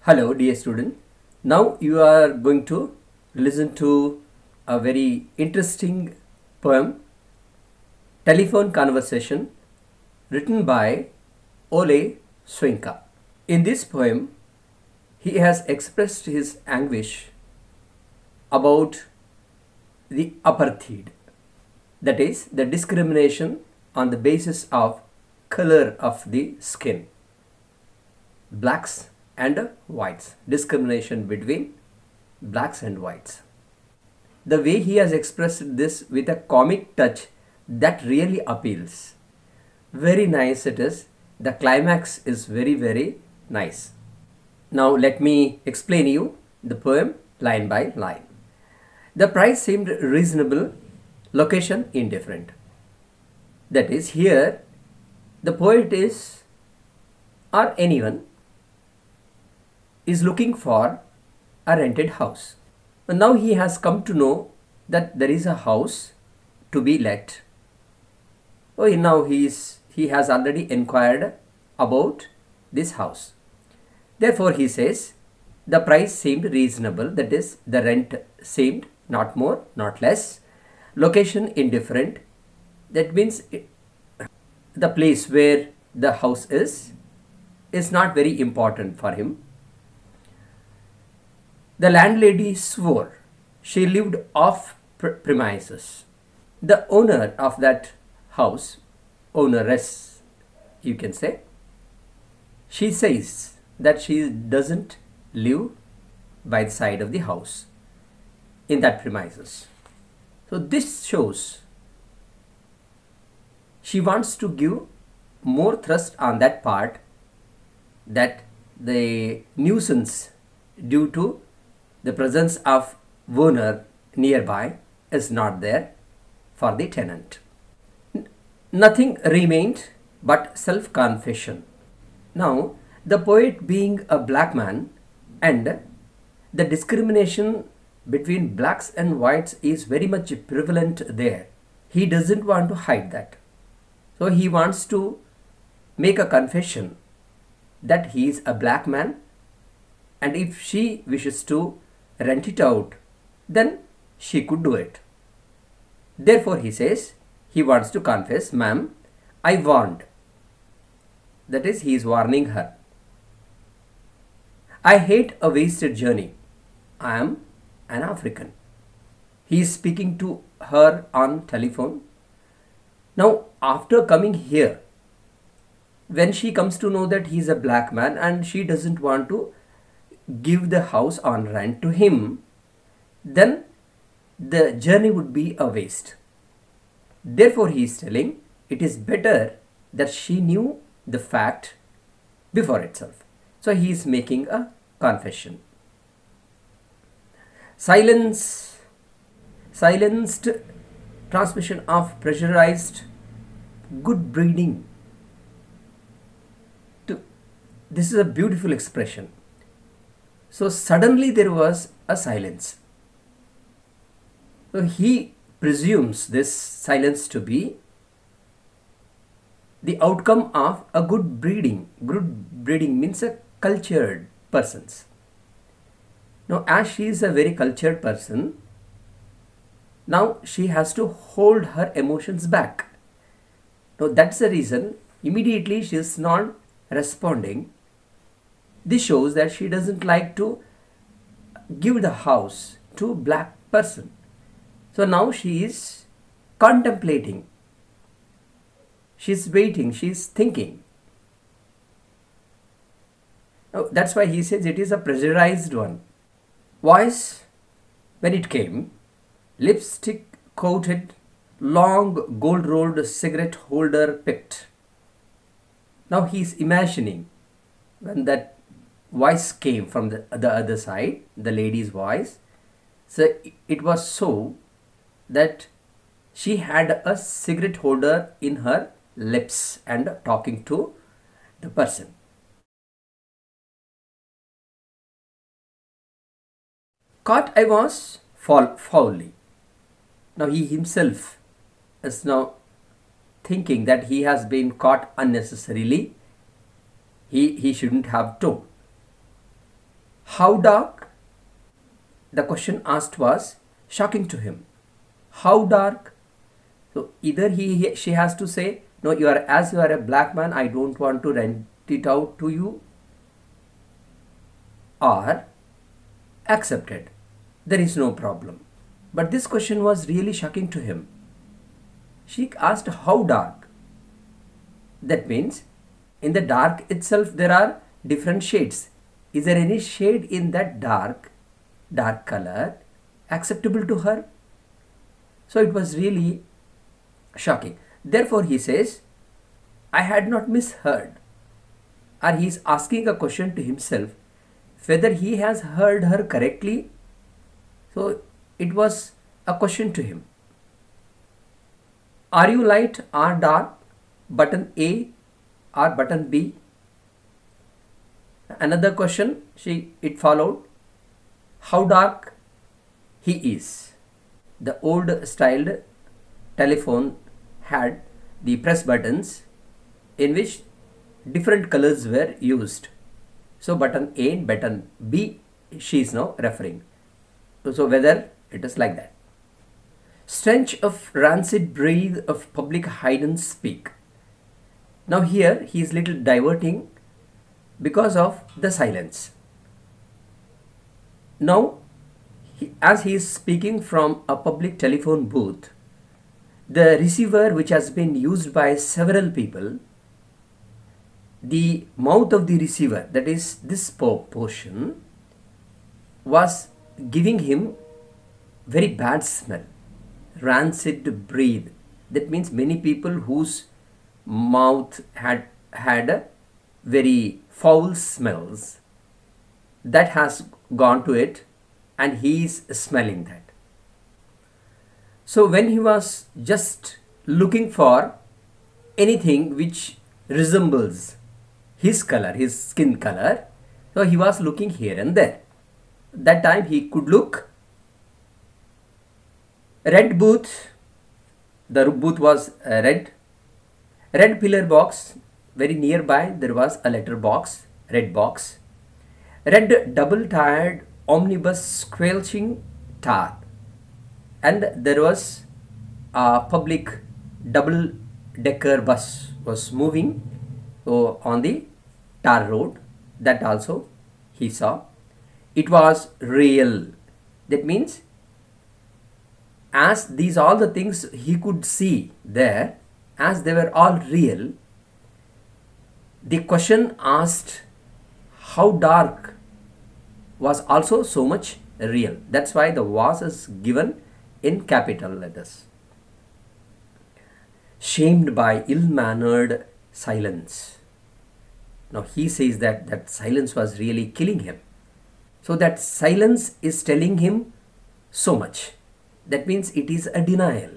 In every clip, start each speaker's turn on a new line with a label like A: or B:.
A: Hello, dear student. Now you are going to listen to a very interesting poem, Telephone Conversation, written by Ole Swenka. In this poem, he has expressed his anguish about the apartheid, that is, the discrimination on the basis of color of the skin, blacks and whites, discrimination between blacks and whites. The way he has expressed this with a comic touch that really appeals. Very nice it is. The climax is very nice. Now let me explain you the poem line by line. The price seemed reasonable, location indifferent. That is, here the poet is, or anyone, is looking for a rented house. And now he has come to know that there is a house to be let. Oh, now he has already inquired about this house. Therefore, he says the price seemed reasonable, that is, the rent seemed not more, not less. Location indifferent, that means the place where the house is not very important for him. The landlady swore she lived off premises. The owner of that house, owneress, you can say, she says that she doesn't live by the side of the house in that premises. So this shows she wants to give more thrust on that part, that the nuisance due to the presence of owner nearby is not there for the tenant. Nothing remained but self-confession. Now, the poet being a black man, and the discrimination between blacks and whites is very much prevalent there. He doesn't want to hide that. So he wants to make a confession that he is a black man, and if she wishes to rent it out, then she could do it. Therefore, he says he wants to confess, ma'am, I warned. That is, he is warning her. I hate a wasted journey. I am an African. He is speaking to her on telephone. Now, after coming here, when she comes to know that he is a black man and she doesn't want to give the house on rent to him, then the journey would be a waste. Therefore, he is telling it is better that she knew the fact before itself. So he is making a confession. Silenced transmission of pressurized good breeding. This is a beautiful expression. So suddenly there was a silence. So he presumes this silence to be the outcome of a good breeding. Good breeding means a cultured persons. Now, as she is a very cultured person, now she has to hold her emotions back. Now that's the reason immediately she is not responding. This shows that she doesn't like to give the house to black person. So now she is contemplating. She is waiting. She is thinking. Now, that's why he says it is a pressurized one. Voice, when it came, lipstick coated, long gold rolled cigarette holder picked. Now he is imagining when that voice came from the other side, the lady's voice. So it was so that she had a cigarette holder in her lips and talking to the person. Caught I was foully. Now he himself is now thinking that he has been caught unnecessarily. He shouldn't have told. How dark? The question asked was shocking to him. How dark? So either she has to say, no, you are a black man, I don't want to rent it out to you, or accepted, there is no problem. But this question was really shocking to him. She asked how dark. That means in the dark itself there are different shades. Is there any shade in that dark color acceptable to her? So it was really shocking. Therefore he says, I had not misheard. Or he is asking a question to himself whether he has heard her correctly. So it was a question to him. Are you light or dark? Button A or button B? Another question it followed. How dark he is? The old styled telephone had the press buttons in which different colors were used. So button A and button B she is now referring. So whether it is like that. Stench of rancid breath of public hide and speak. Now here he is little diverting because of the silence. Now as he is speaking from a public telephone booth, the receiver which has been used by several people, the mouth of the receiver, that is this portion, was giving him very bad smell, rancid breath. That means many people whose mouth had very foul smells, that has gone to it and he is smelling that. So when he was just looking for anything which resembles his color, his skin color, so he was looking here and there. That time he could look red booth, the booth was red pillar box, very nearby there was a letter box, red box, red double tired omnibus squelching tar, and there was a public double decker bus was moving on the tar road, that also he saw. It was real. That means as these all the things he could see there, as they were all real, the question asked how dark was also so much real. That's why the was is given in capital letters. Shamed by ill-mannered silence. Now he says that silence was really killing him. So that silence is telling him so much. That means it is a denial.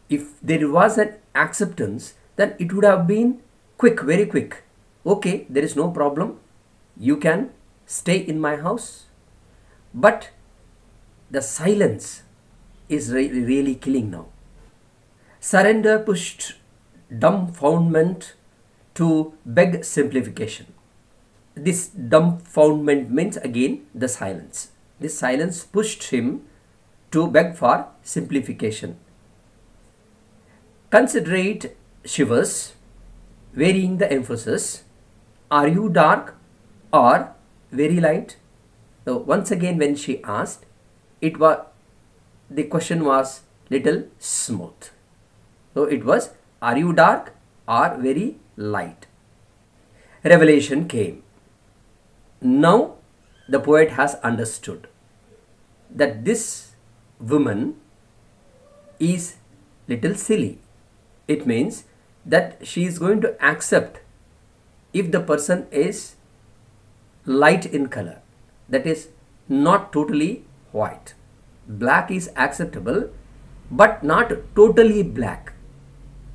A: If there was an acceptance, then it would have been quick, very quick. Okay, there is no problem. You can stay in my house. But the silence is really killing now. Surrender pushed dumbfoundment to beg simplification. This dumbfoundment means again the silence. This silence pushed him to beg for simplification. Considerate shivers, varying the emphasis. Are you dark or very light? So once again when she asked, the question was little smooth. So it was, are you dark or very light? Revelation came. Now the poet has understood that this woman is little silly. It means that she is going to accept if the person is light in color, that is not totally white. Black is acceptable but not totally black.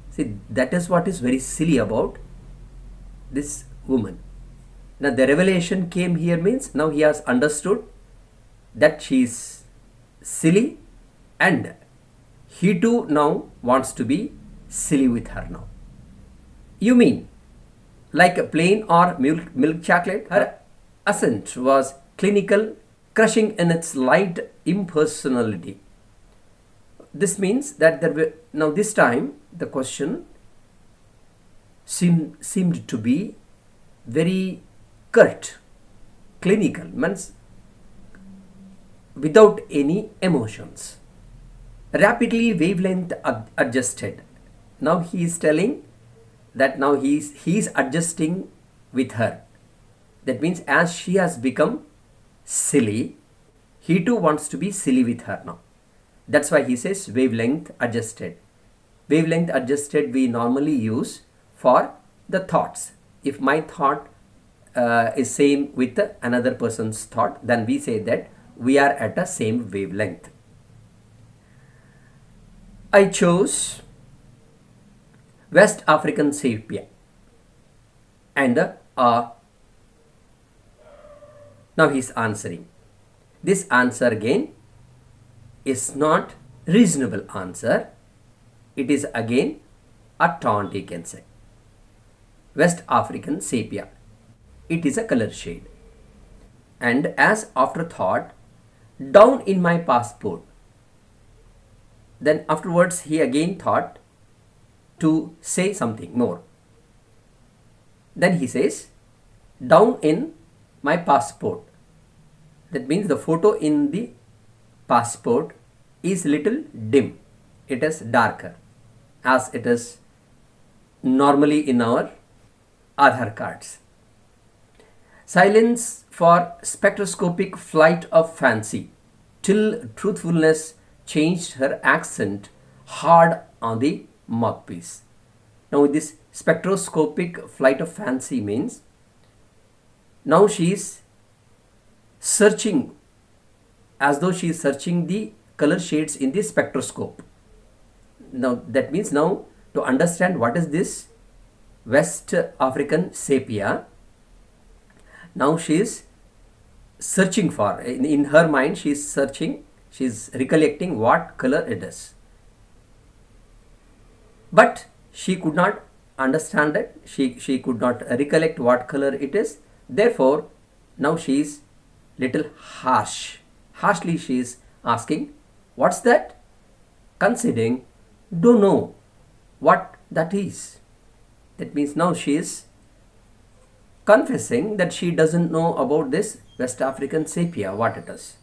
A: See, that is what is very silly about this woman. Now the revelation came here means now he has understood that she is silly and he too now wants to be silly with her now. You mean like a plain or milk chocolate? assent was clinical, crushing in its light impersonality. This means that there were, now this time the question seemed to be very curt, clinical, means without any emotions. Rapidly wavelength adjusted. Now he is telling that now he is adjusting with her. That means as she has become silly, he too wants to be silly with her now. That's why he says wavelength adjusted. Wavelength adjusted we normally use for the thoughts. If my thought is same with another person's thought, then we say that we are at a same wavelength. I chose West African sepia and now he is answering. This answer again is not reasonable answer. It is again a taunt, you can say. West African sepia. It is a color shade. And as afterthought, down in my passport. Then afterwards he again thought to say something more. Then he says, down in my passport. That means the photo in the passport is little dim. It is darker as it is normally in our Aadhaar cards. Silence for spectroscopic flight of fancy till truthfulness changed her accent hard on the mouthpiece. Now this spectroscopic flight of fancy means now she is searching as though she is searching the color shades in the spectroscope. Now that means now to understand what is this West African sepia, now she is searching for, in her mind she is searching, she is recollecting what color it is. But she could not understand it, she could not recollect what color it is. Therefore, now she is little harshly she is asking, what's that? Considering, don't know what that is. That means now she is confessing that she doesn't know about this West African sepia, what it is.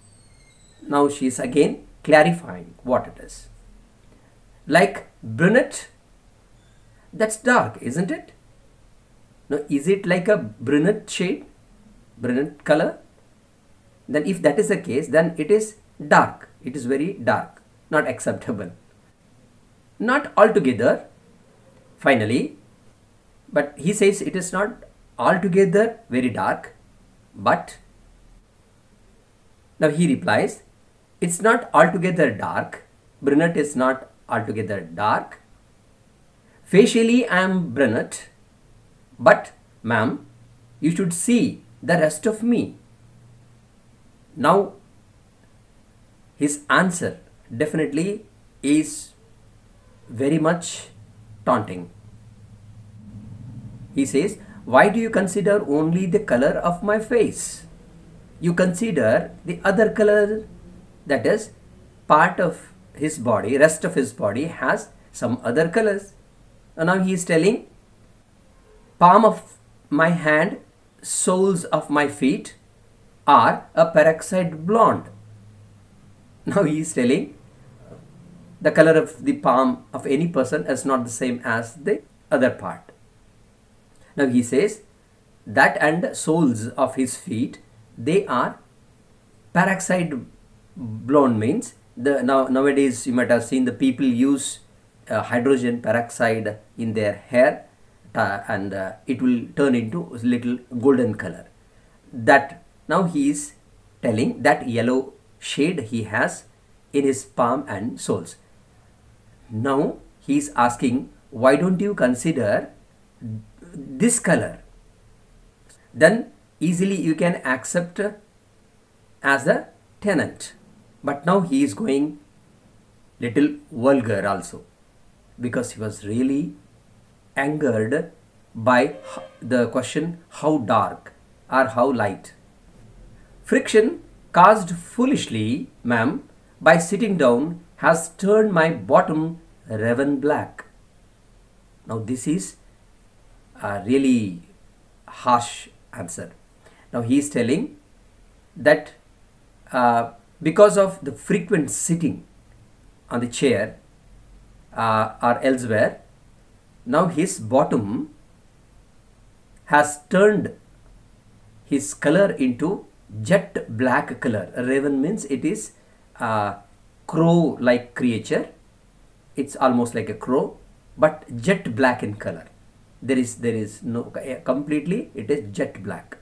A: Now she is again clarifying what it is. Like brunette, that's dark, isn't it? Now is it like a brunette shade, brunette color? Then if that is the case, then it is dark, it is very dark, not acceptable. Not altogether, finally, but he says it is not altogether very dark, but now he replies, it's not altogether dark, brunette is not altogether dark. Facially I am brunette, but ma'am, you should see the rest of me. Now his answer definitely is very much taunting. He says, why do you consider only the color of my face? You consider the other color, that is part of his body, rest of his body has some other colors. And now he is telling, palm of my hand, soles of my feet are a peroxide blonde. Now he is telling the color of the palm of any person is not the same as the other part. Now he says that and soles of his feet, they are peroxide blonde means nowadays you might have seen the people use hydrogen peroxide in their hair and it will turn into a little golden color. That now he is telling that yellow shade he has in his palm and soles. Now he is asking, why don't you consider this color? Then easily you can accept as a tenant. But now he is going little vulgar also, because he was really angered by the question how dark or how light. Friction caused foolishly, ma'am, by sitting down has turned my bottom raven black. Now this is a really harsh answer. Now he is telling that because of the frequent sitting on the chair or elsewhere, now his bottom has turned his color into jet black color. Raven means it is a crow like creature. It's almost like a crow, but jet black in color. There is no, completely it is jet black.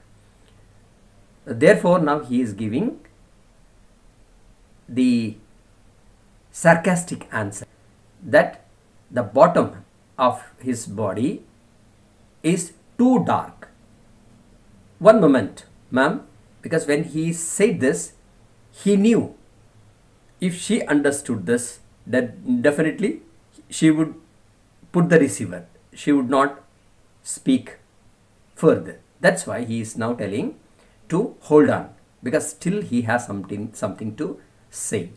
A: Therefore now he is giving the sarcastic answer that the bottom of his body is too dark. One moment, ma'am, because when he said this, he knew if she understood this, that definitely she would put the receiver. She would not speak further. That's why he is now telling to hold on, because still he has something to say.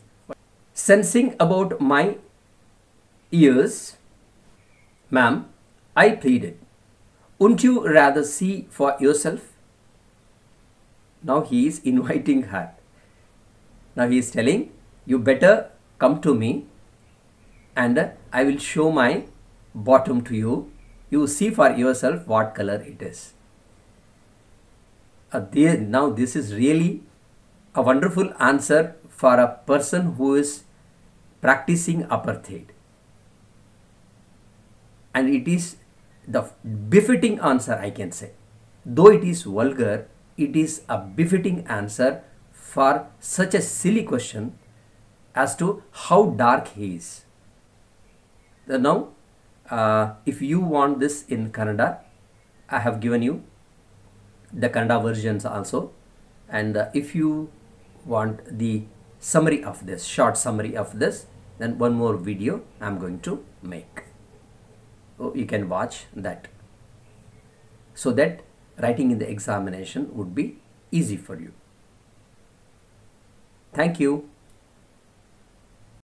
A: Sensing about my ears, ma'am, I pleaded, wouldn't you rather see for yourself? Now he is inviting her. Now he is telling, you better come to me and I will show my bottom to you. You see for yourself what color it is. Now this is really a wonderful answer for a person who is practicing apartheid. And it is the befitting answer, I can say. Though it is vulgar, it is a befitting answer for such a silly question as to how dark he is. Now, if you want this in Kannada, I have given you the Kannada versions also. And if you want the summary of this, short summary of this, then one more video I am going to make. So you can watch that, so that writing in the examination would be easy for you. Thank you.